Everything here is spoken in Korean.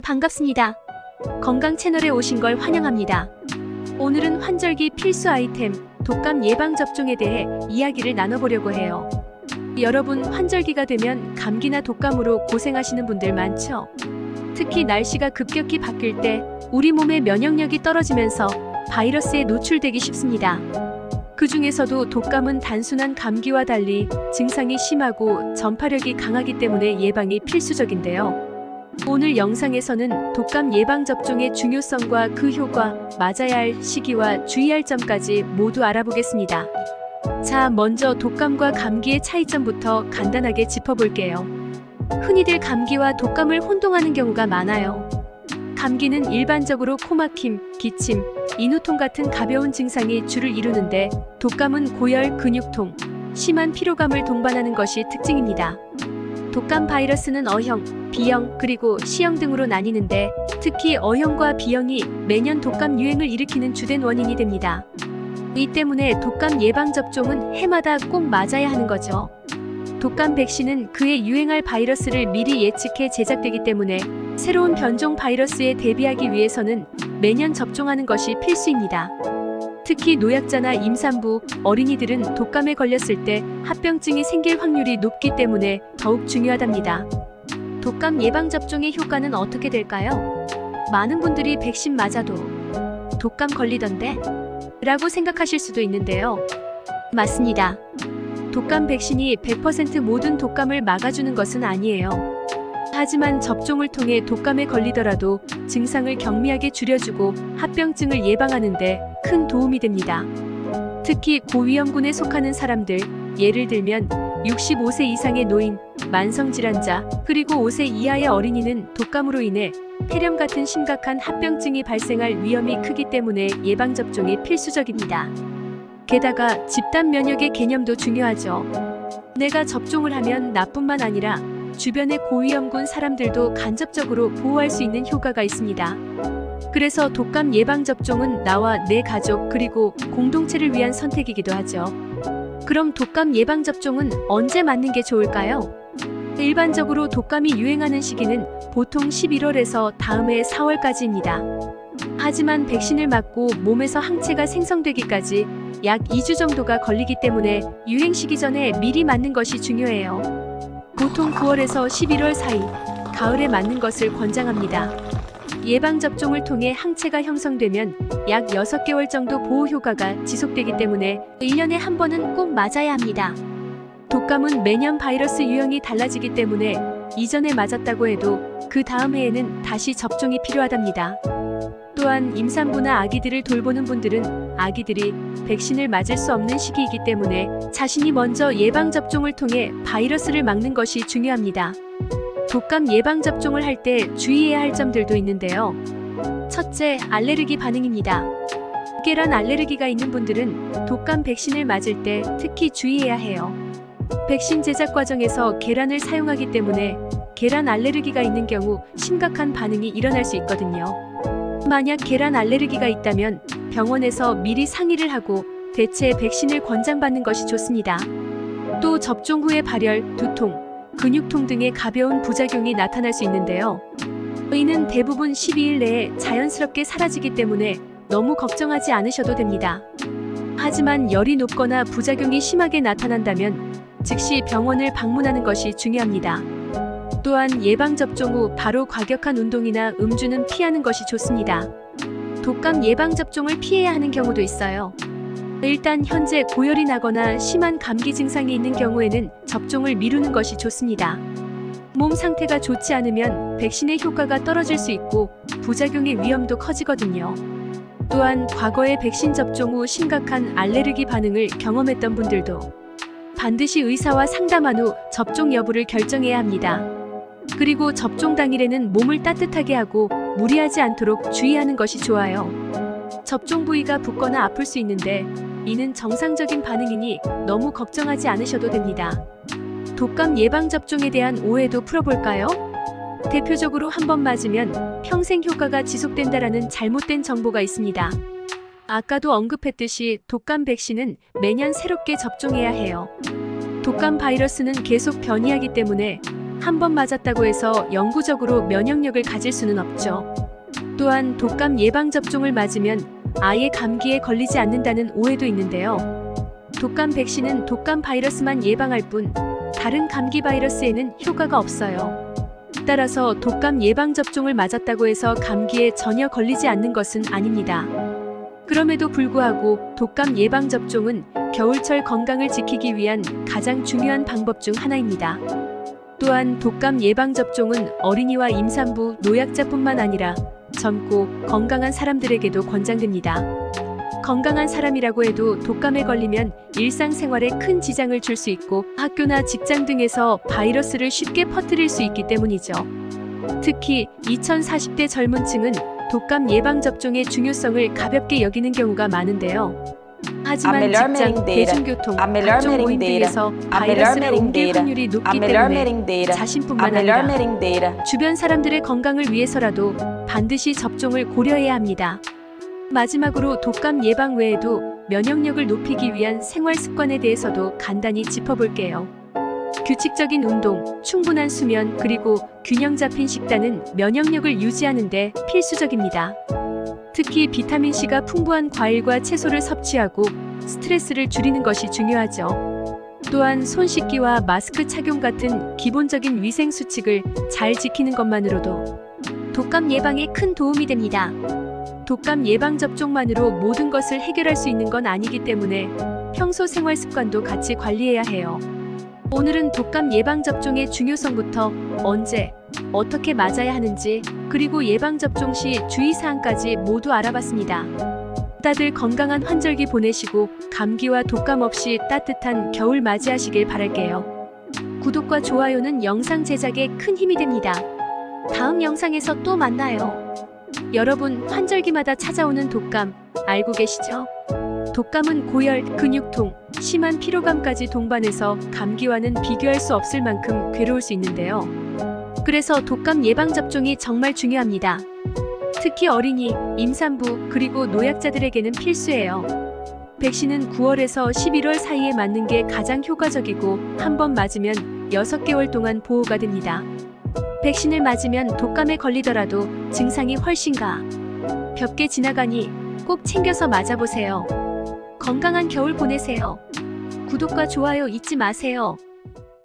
반갑습니다. 건강 채널에 오신 걸 환영합니다. 오늘은 환절기 필수 아이템, 독감 예방접종에 대해 이야기를 나눠보려고 해요. 여러분, 환절기가 되면 감기나 독감으로 고생하시는 분들 많죠? 특히 날씨가 급격히 바뀔 때 우리 몸의 면역력이 떨어지면서 바이러스에 노출되기 쉽습니다. 그 중에서도 독감은 단순한 감기와 달리 증상이 심하고 전파력이 강하기 때문에 예방이 필수적인데요. 오늘 영상에서는 독감 예방접종의 중요성과 그 효과, 맞아야 할 시기와 주의할 점까지 모두 알아보겠습니다. 자, 먼저 독감과 감기의 차이점부터 간단하게 짚어볼게요. 흔히들 감기와 독감을 혼동하는 경우가 많아요. 감기는 일반적으로 코막힘, 기침, 인후통 같은 가벼운 증상이 주를 이루는데 독감은 고열, 근육통, 심한 피로감을 동반하는 것이 특징입니다. 독감 바이러스는 A형, B형, 그리고 C형 등으로 나뉘는데 특히 A형과 B형이 매년 독감 유행을 일으키는 주된 원인이 됩니다. 이 때문에 독감 예방접종은 해마다 꼭 맞아야 하는 거죠. 독감 백신은 그에 유행할 바이러스를 미리 예측해 제작되기 때문에 새로운 변종 바이러스에 대비하기 위해서는 매년 접종하는 것이 필수입니다. 특히 노약자나 임산부, 어린이들은 독감에 걸렸을 때 합병증이 생길 확률이 높기 때문에 더욱 중요하답니다. 독감 예방접종의 효과는 어떻게 될까요? 많은 분들이 백신 맞아도 독감 걸리던데? 라고 생각하실 수도 있는데요. 맞습니다. 독감 백신이 100% 모든 독감을 막아주는 것은 아니에요. 하지만 접종을 통해 독감에 걸리더라도 증상을 경미하게 줄여주고 합병증을 예방하는 데 큰 도움이 됩니다. 특히 고위험군에 속하는 사람들, 예를 들면 65세 이상의 노인, 만성질환자, 그리고 5세 이하의 어린이는 독감으로 인해 폐렴 같은 심각한 합병증이 발생할 위험이 크기 때문에 예방접종이 필수적입니다. 게다가 집단 면역의 개념도 중요하죠. 내가 접종을 하면 나뿐만 아니라 주변의 고위험군 사람들도 간접적으로 보호할 수 있는 효과가 있습니다. 그래서 독감 예방접종은 나와 내 가족 그리고 공동체를 위한 선택이기도 하죠. 그럼 독감 예방접종은 언제 맞는 게 좋을까요? 일반적으로 독감이 유행하는 시기는 보통 11월에서 다음 해 4월까지입니다. 하지만 백신을 맞고 몸에서 항체가 생성되기까지 약 2주 정도가 걸리기 때문에 유행 시기 전에 미리 맞는 것이 중요해요. 보통 9월에서 11월 사이, 가을에 맞는 것을 권장합니다. 예방접종을 통해 항체가 형성되면 약 6개월 정도 보호 효과가 지속되기 때문에 1년에 한 번은 꼭 맞아야 합니다. 독감은 매년 바이러스 유형이 달라지기 때문에 이전에 맞았다고 해도 그 다음 해에는 다시 접종이 필요하답니다. 또한 임산부나 아기들을 돌보는 분들은 아기들이 백신을 맞을 수 없는 시기이기 때문에 자신이 먼저 예방접종을 통해 바이러스를 막는 것이 중요합니다. 독감 예방접종을 할 때 주의해야 할 점들도 있는데요. 첫째, 알레르기 반응입니다. 계란 알레르기가 있는 분들은 독감 백신을 맞을 때 특히 주의해야 해요. 백신 제작 과정에서 계란을 사용하기 때문에 계란 알레르기가 있는 경우 심각한 반응이 일어날 수 있거든요. 만약 계란 알레르기가 있다면 병원에서 미리 상의를 하고 대체 백신을 권장받는 것이 좋습니다. 또 접종 후에 발열, 두통, 근육통 등의 가벼운 부작용이 나타날 수 있는데요. 이는 대부분 12일 내에 자연스럽게 사라지기 때문에 너무 걱정하지 않으셔도 됩니다. 하지만 열이 높거나 부작용이 심하게 나타난다면 즉시 병원을 방문하는 것이 중요합니다. 또한 예방접종 후 바로 과격한 운동이나 음주는 피하는 것이 좋습니다. 독감 예방접종을 피해야 하는 경우도 있어요. 일단 현재 고열이 나거나 심한 감기 증상이 있는 경우에는 접종을 미루는 것이 좋습니다. 몸 상태가 좋지 않으면 백신의 효과가 떨어질 수 있고 부작용의 위험도 커지거든요. 또한 과거에 백신 접종 후 심각한 알레르기 반응을 경험했던 분들도 반드시 의사와 상담한 후 접종 여부를 결정해야 합니다. 그리고 접종 당일에는 몸을 따뜻하게 하고 무리하지 않도록 주의하는 것이 좋아요. 접종 부위가 붓거나 아플 수 있는데 이는 정상적인 반응이니 너무 걱정하지 않으셔도 됩니다. 독감 예방접종에 대한 오해도 풀어볼까요? 대표적으로 한 번 맞으면 평생 효과가 지속된다라는 잘못된 정보가 있습니다. 아까도 언급했듯이 독감 백신은 매년 새롭게 접종해야 해요. 독감 바이러스는 계속 변이하기 때문에 한 번 맞았다고 해서 영구적으로 면역력을 가질 수는 없죠. 또한 독감 예방접종을 맞으면 아예 감기에 걸리지 않는다는 오해도 있는데요. 독감 백신은 독감 바이러스만 예방할 뿐 다른 감기 바이러스에는 효과가 없어요. 따라서 독감 예방접종을 맞았다고 해서 감기에 전혀 걸리지 않는 것은 아닙니다. 그럼에도 불구하고 독감 예방접종은 겨울철 건강을 지키기 위한 가장 중요한 방법 중 하나입니다. 또한 독감 예방접종은 어린이와 임산부, 노약자뿐만 아니라 젊고 건강한 사람들에게도 권장됩니다. 건강한 사람이라고 해도 독감에 걸리면 일상생활에 큰 지장을 줄 수 있고 학교나 직장 등에서 바이러스를 쉽게 퍼뜨릴 수 있기 때문이죠. 특히 2040대 젊은 층은 독감 예방접종의 중요성을 가볍게 여기는 경우가 많은데요. 하지만 직장, 대중교통, 각종 모임 등에서 바이러스를 옮길 확률이 높기 때문에 자신뿐만 아니라 주변 사람들의 건강을 위해서라도 반드시 접종을 고려해야 합니다. 마지막으로 독감 예방 외에도 면역력을 높이기 위한 생활 습관에 대해서도 간단히 짚어볼게요. 규칙적인 운동, 충분한 수면, 그리고 균형 잡힌 식단은 면역력을 유지하는 데 필수적입니다. 특히 비타민C가 풍부한 과일과 채소를 섭취하고 스트레스를 줄이는 것이 중요하죠. 또한 손 씻기와 마스크 착용 같은 기본적인 위생 수칙을 잘 지키는 것만으로도 독감 예방에 큰 도움이 됩니다. 독감 예방접종만으로 모든 것을 해결할 수 있는 건 아니기 때문에 평소 생활 습관도 같이 관리해야 해요. 오늘은 독감 예방접종의 중요성부터 언제, 어떻게 맞아야 하는지, 그리고 예방접종 시 주의사항까지 모두 알아봤습니다. 다들 건강한 환절기 보내시고 감기와 독감 없이 따뜻한 겨울 맞이하시길 바랄게요. 구독과 좋아요는 영상 제작에 큰 힘이 됩니다. 다음 영상에서 또 만나요. 여러분, 환절기마다 찾아오는 독감 알고 계시죠? 독감은 고열, 근육통, 심한 피로감까지 동반해서 감기와는 비교할 수 없을 만큼 괴로울 수 있는데요. 그래서 독감 예방접종이 정말 중요합니다. 특히 어린이, 임산부, 그리고 노약자들에게는 필수예요. 백신은 9월에서 11월 사이에 맞는 게 가장 효과적이고 한 번 맞으면 6개월 동안 보호가 됩니다. 백신을 맞으면 독감에 걸리더라도 증상이 훨씬 가볍게 지나가니 꼭 챙겨서 맞아보세요. 건강한 겨울 보내세요. 구독과 좋아요 잊지 마세요.